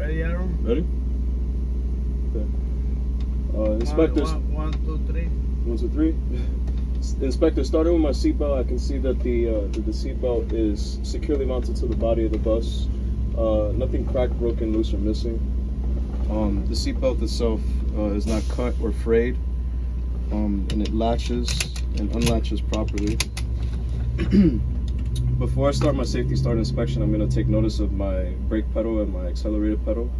Ready, Aaron? Ready? Okay. Inspectors. One, two, three. 1, 2, 3. Inspector, starting with my seatbelt, I can see that the seatbelt is securely mounted to the body of the bus. Nothing cracked, broken, loose, or missing. The seatbelt itself is not cut or frayed, and it latches and unlatches properly. Before I start my safety start inspection, I'm going to take notice of my brake pedal and my accelerator pedal.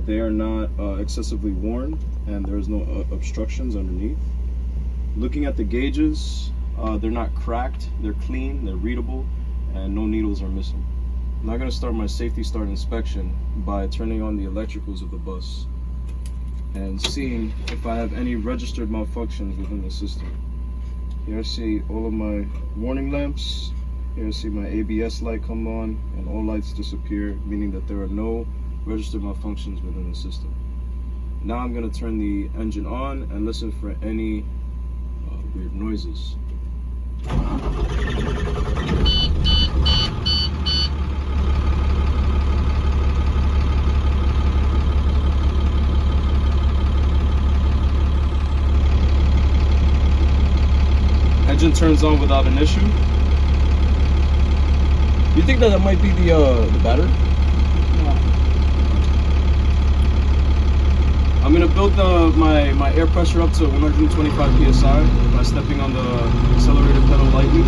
They are not excessively worn, and there is no obstructions underneath. Looking at the gauges, they're not cracked, they're clean, they're readable, and no needles are missing. I'm now going to start my safety start inspection by turning on the electricals of the bus and seeing if I have any registered malfunctions within the system. Here I see all of my warning lamps. Here I see my ABS light come on and all lights disappear, meaning that there are no registered malfunctions within the system. Now I'm going to turn the engine on and listen for any weird noises. Engine turns on without an issue. You think that might be the battery? No. I'm gonna build my air pressure up to 125 psi by stepping on the accelerator pedal lightly.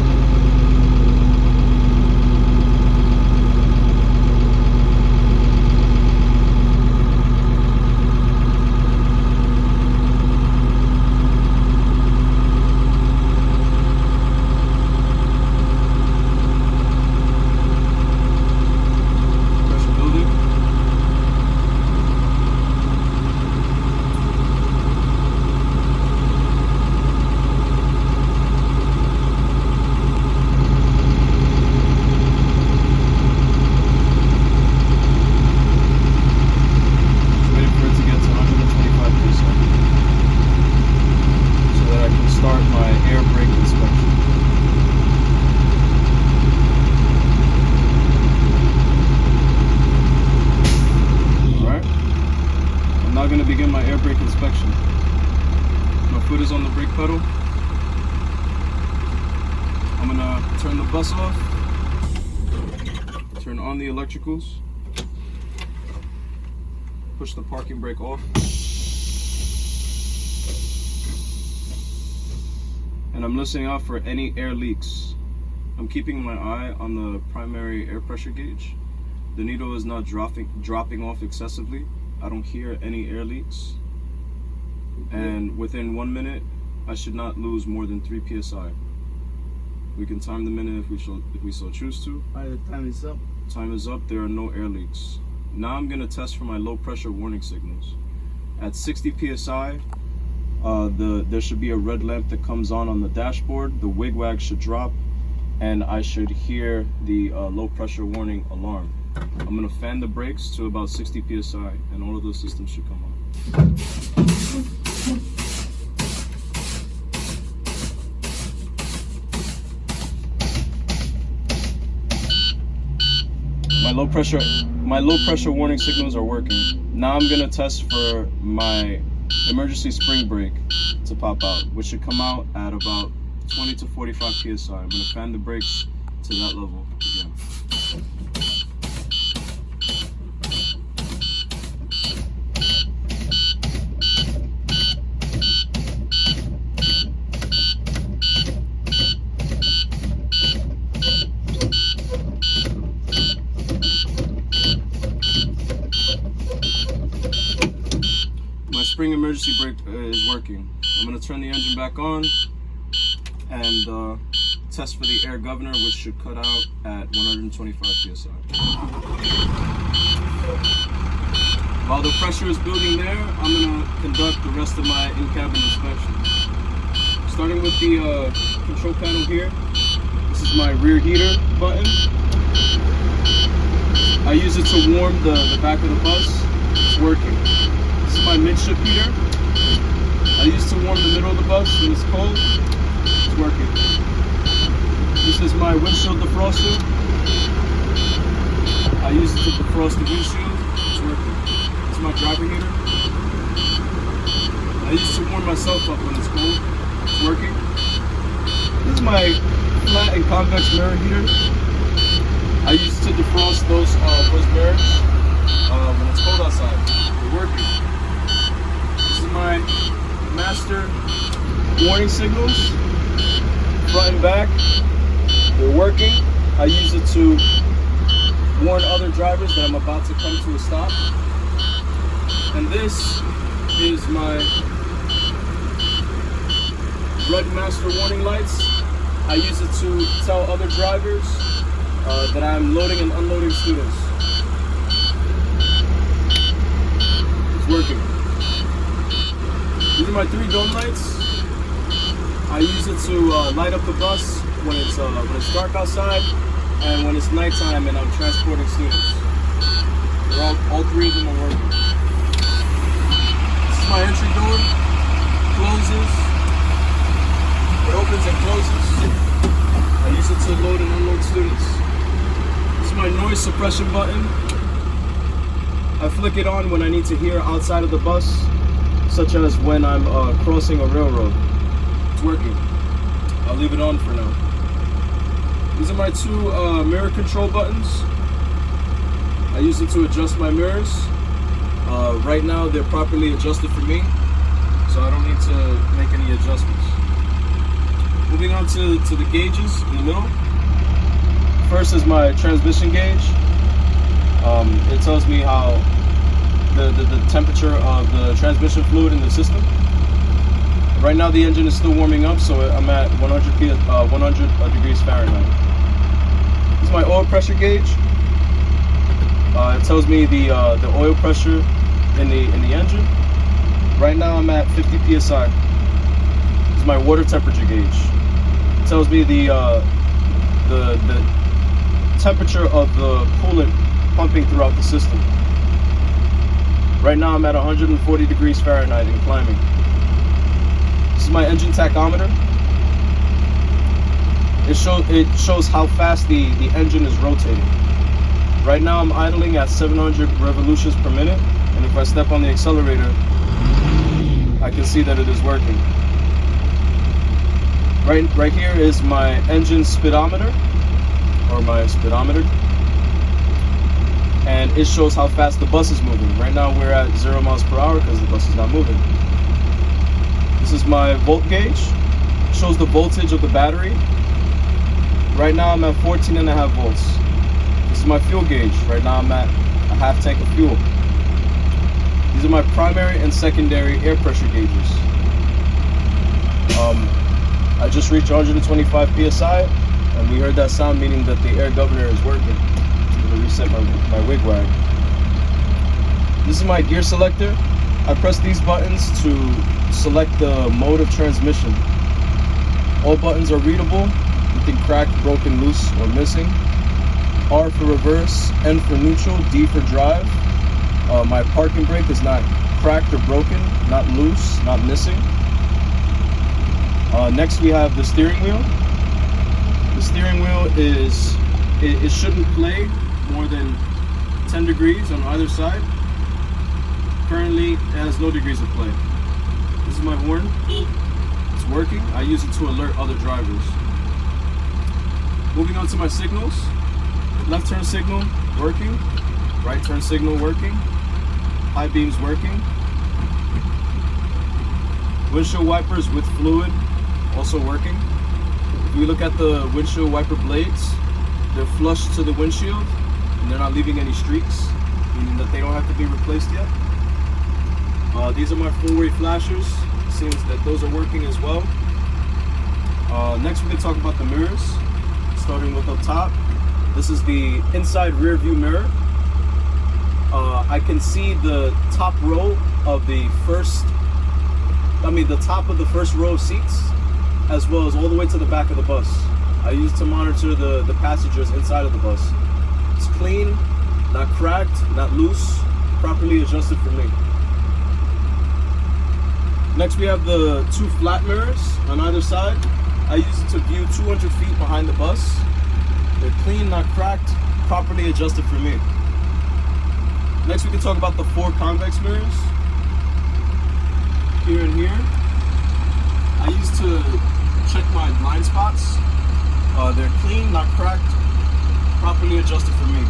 Going to begin my air brake inspection. My foot is on the brake pedal. I'm going to turn the bus off, turn on the electricals, push the parking brake off, and I'm listening out for any air leaks. I'm keeping my eye on the primary air pressure gauge. The needle is not dropping off excessively. I don't hear any air leaks, and within 1 minute I should not lose more than 3 psi. We can time the minute if we so choose to. Alright, the time is up. Time is up. There are no air leaks. Now I'm going to test for my low pressure warning signals. At 60 psi, there should be a red lamp that comes on the dashboard. The wigwag should drop, and I should hear the low pressure warning alarm. I'm going to fan the brakes to about 60 psi, and all of those systems should come on. My low pressure warning signals are working. Now I'm going to test for my emergency spring brake to pop out, which should come out at about 20 to 45 psi. I'm going to fan the brakes to that level again. My spring emergency brake is working. I'm going to turn the engine back on and test for the air governor, which should cut out at 125 psi. While the pressure is building there, I'm going to conduct the rest of my in-cabin inspection. Starting with the control panel here, this is my rear heater button. I use it to warm the back of the bus. It's working. This is my midship heater. I use it to warm the middle of the bus when it's cold. It's working. This is my windshield defroster. I use it to defrost the windshield. It's working. is my driver heater. I used to warm myself up when it's cold. It's working. This is my flat and convex mirror heater. I used to defrost those mirrors when it's cold outside. They're working. This is my master warning signals, front and back. They're working. I use it to warn other drivers that I'm about to come to a stop. And this is my Rud Master warning lights. I use it to tell other drivers that I'm loading and unloading students. It's working. These are my 3 dome lights. I use it to light up the bus when it's dark outside and when it's nighttime and I'm transporting students. All 3 of them are working. This is my entry door. Closes. It opens and closes. I use it to load and unload students. This is my noise suppression button. I flick it on when I need to hear outside of the bus, such as when I'm crossing a railroad. It's working. I'll leave it on for now. These are my 2 mirror control buttons. I use it to adjust my mirrors. Right now they're properly adjusted for me, so I don't need to make any adjustments. Moving on to the gauges in the middle. First is my transmission gauge. It tells me how the temperature of the transmission fluid in the system. Right now the engine is still warming up, so I'm at 100 degrees Fahrenheit. This is my oil pressure gauge. It tells me the oil pressure in the engine. Right now I'm at 50 psi. This is my water temperature gauge. It tells me the temperature of the coolant pumping throughout the system. Right now I'm at 140 degrees Fahrenheit and climbing. This is my engine tachometer. It shows how fast the engine is rotating. Right now I'm idling at 700 revolutions per minute, and if I step on the accelerator, I can see that it is working. Right here is my engine speedometer, or my speedometer, and it shows how fast the bus is moving. Right now we're at 0 miles per hour because the bus is not moving. This is my volt gauge. It shows the voltage of the battery. Right now I'm at 14.5 volts. This is my fuel gauge. Right now I'm at a half tank of fuel. These are my primary and secondary air pressure gauges. I just reached 125 psi, and we heard that sound, meaning that the air governor is working. I'm going to reset my wig wag. This is my gear selector. I press these buttons to select the mode of transmission. All buttons are readable. Nothing cracked, broken, loose, or missing. R for reverse, N for neutral, D for drive. My parking brake is not cracked or broken, not loose, not missing. Next we have the steering wheel. The steering wheel it shouldn't play more than 10 degrees on either side. Currently it has no degrees of play. This is my horn. It's working. I use it to alert other drivers. Moving on to my signals. Left turn signal working. Right turn signal working. High beams working. Windshield wipers with fluid also working. If we look at the windshield wiper blades, they're flush to the windshield and they're not leaving any streaks, meaning that they don't have to be replaced yet. These are my four-way flashers. It seems that those are working as well. Next we're going to talk about the mirrors, starting with up top. This is the inside rear view mirror. I can see the top row of the top of the first row of seats, as well as all the way to the back of the bus. I use it to monitor the passengers inside of the bus. It's clean, not cracked, not loose, properly adjusted for me. Next we have the two flat mirrors on either side. I use it to view 200 feet behind the bus. They're clean, not cracked, properly adjusted for me. Next, we can talk about the 4 convex mirrors. Here and here. I used to check my blind spots. They're clean, not cracked, properly adjusted for me.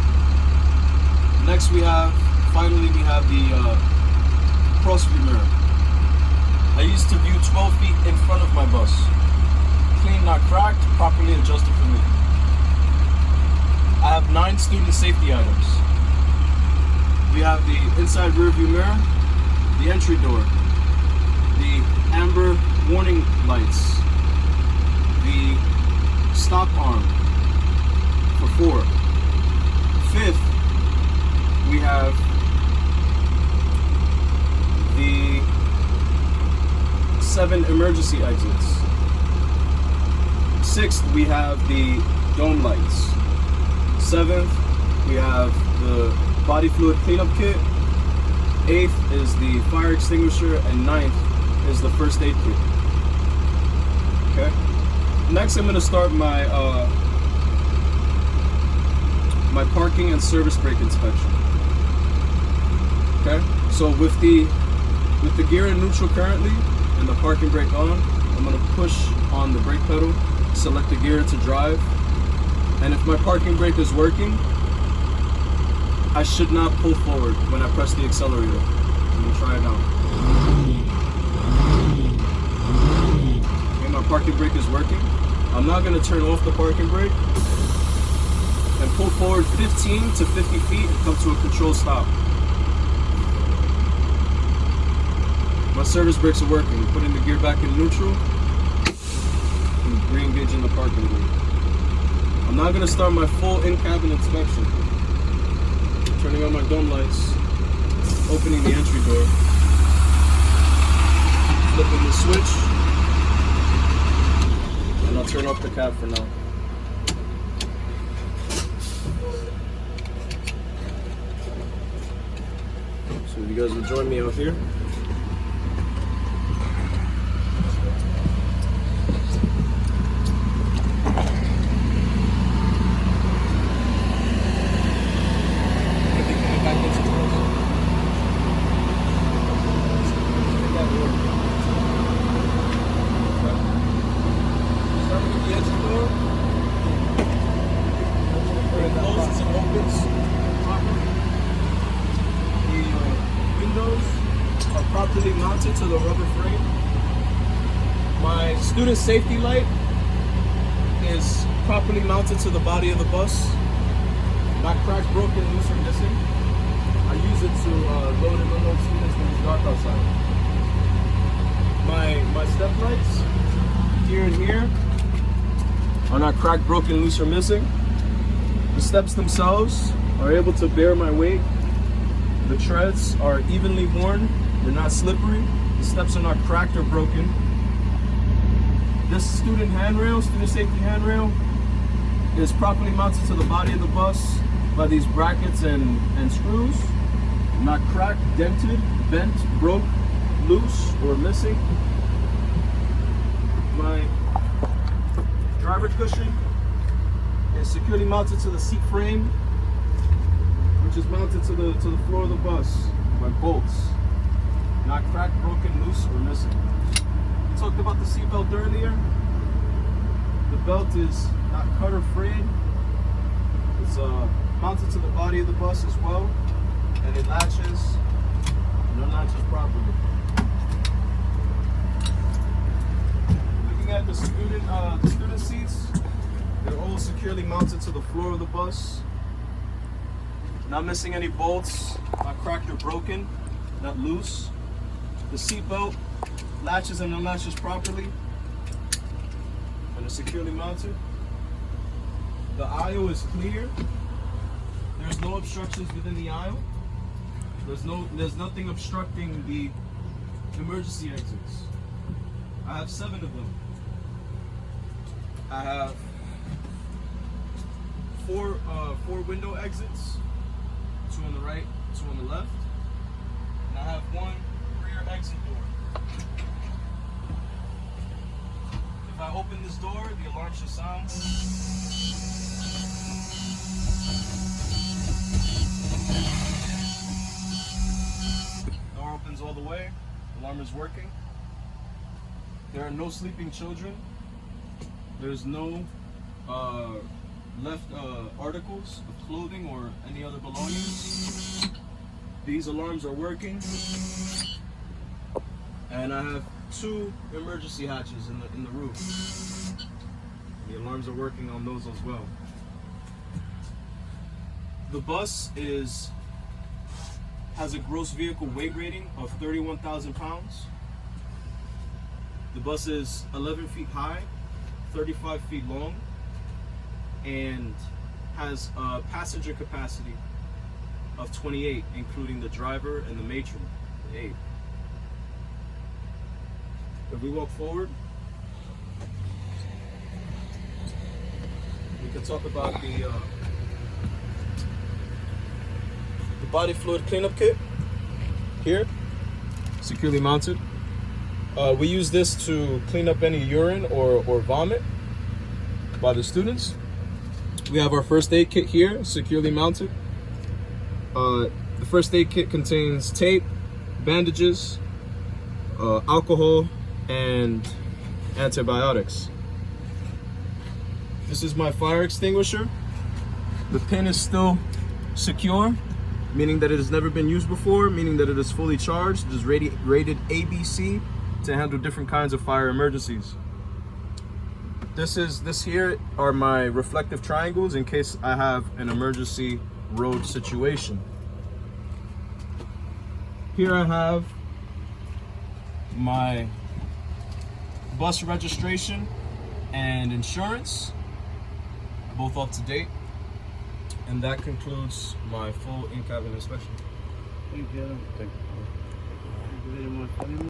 Next, finally we have the cross view mirror. I used to view 12 feet in front of my bus. Clean, not cracked, properly adjusted for me. I have 9 student safety items. We have the inside rear view mirror, the entry door, the amber warning lights, the stop arm for 4. Fifth, we have the 7 emergency exits. 6th, we have the dome lights. 7th, we have the body fluid cleanup kit. 8th is the fire extinguisher, and 9th is the first aid kit. Okay. Next, I'm going to start my my parking and service brake inspection. Okay. So with the gear in neutral currently and the parking brake on, I'm going to push on the brake pedal, select the gear to drive, and if my parking brake is working, I should not pull forward when I press the accelerator. I'm going to try it out. Okay, my parking brake is working. I'm not going to turn off the parking brake and pull forward 15 to 50 feet and come to a controlled stop. My service brakes are working. Putting the gear back in neutral and re-engaging the parking brake. I'm not going to start my full in-cabin inspection. Turning on my dome lights, opening the entry door, flipping the switch, and I'll turn off the cab for now. So you guys will join me out here. Properly mounted to the rubber frame. My student safety light is properly mounted to the body of the bus, not cracked, broken, loose, or missing. I use it to load and unload students when it's dark outside. My step lights here and here are not cracked, broken, loose, or missing. The steps themselves are able to bear my weight. The treads are evenly worn. They're not slippery. The steps are not cracked or broken. This student safety handrail, is properly mounted to the body of the bus by these brackets and screws. Not cracked, dented, bent, broke, loose, or missing. My driver cushion is securely mounted to the seat frame, which is mounted to the floor of the bus by bolts. Not cracked, broken, loose, or missing. We talked about the seat belt earlier. The belt is not cut or frayed. It's mounted to the body of the bus as well, and it latches and unlatches properly. Looking at the student seats, they're all securely mounted to the floor of the bus. Not missing any bolts, not cracked or broken, not loose. The seat belt latches and unlatches properly and is securely mounted. The aisle is clear. There's no obstructions within the aisle. There's nothing obstructing the emergency exits. I have 7 of them. I have 4 window exits, 2 on the right, 2 on the left, and I have 1 rear exit door. If I open this door, the alarm should sound. the way. Alarm is working. There are no sleeping children. There's no left articles of clothing or any other belongings. These alarms are working. And I have 2 emergency hatches in the roof. The alarms are working on those as well. The bus has a gross vehicle weight rating of 31,000 pounds. The bus is 11 feet high, 35 feet long, and has a passenger capacity of 28, including the driver and the matron, the aide. If we walk forward, we can talk about the body fluid cleanup kit here, securely mounted. We use this to clean up any urine or vomit by the students. We have our first aid kit here, securely mounted. The first aid kit contains tape, bandages, alcohol, and antibiotics. This is my fire extinguisher. The pin is still secure, meaning that it has never been used before, meaning that it is fully charged. It is rated ABC to handle different kinds of fire emergencies. This here are my reflective triangles in case I have an emergency road situation. Here I have my bus registration and insurance, both up to date. And that concludes my full in-cabin inspection. Thank you. Thank you very much.